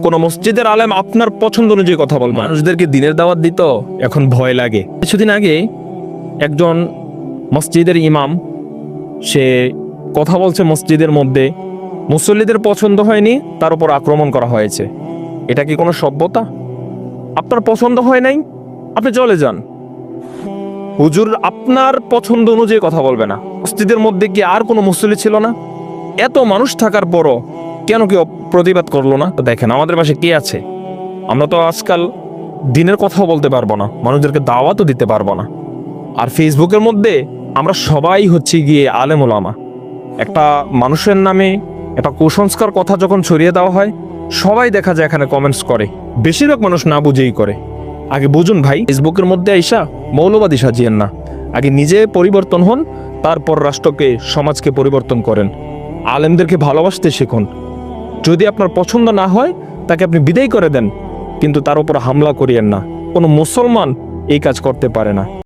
কোন মসজিদের আলেম আপনার পছন্দ অনুযায়ী কথা বলবে, মানুষদেরকে দিনের দাওয়াত দিত এখন ভয় লাগে। কিছুদিন আগে একজন মসজিদের ইমাম সে কথা বলছে মসজিদের মধ্যে, মুসল্লিদের পছন্দ হয়নি, তার উপর আক্রমণ করা হয়েছে। এটা কি কোনো সভ্যতা? আপনার পছন্দ হয় নাই, আপনি চলে যান। হুজুর আপনার পছন্দ অনুযায়ী কথা বলবে না। মসজিদের মধ্যে কি আর কোনো মুসল্লি ছিল না? এত মানুষ থাকার পরও কেন কেউ প্রতিবাদ করলো না? তো দেখেন আমাদের পাশে কে আছে? আমরা তো আজকাল দিনের কথাও বলতে পারবো না, মানুষদেরকে দাওয়াতও দিতে পারবো না। আর ফেসবুকের মধ্যে আমরা সবাই হচ্ছে গিয়ে আলেম ওলামা। একটা মানুষের নামে একটা কুসংস্কার কথা যখন ছড়িয়ে দেওয়া হয়, সবাই দেখা যায় এখানে কমেন্টস করে। বেশিরভাগ মানুষ না বুঝেই করে। আগে বুঝুন ভাই, ফেসবুকের মধ্যে আইসা মৌলবাদী সাজিয়েন না। আগে নিজে পরিবর্তন হন, তারপর রাষ্ট্রকে সমাজকে পরিবর্তন করেন। আলেমদেরকে ভালোবাসতে শিখুন। যদি আপনার পছন্দ না হয় তাকে আপনি বিদায় করে দেন, কিন্তু তার উপর হামলা করিয়েন না। কোনো মুসলমান এই কাজ করতে পারে না।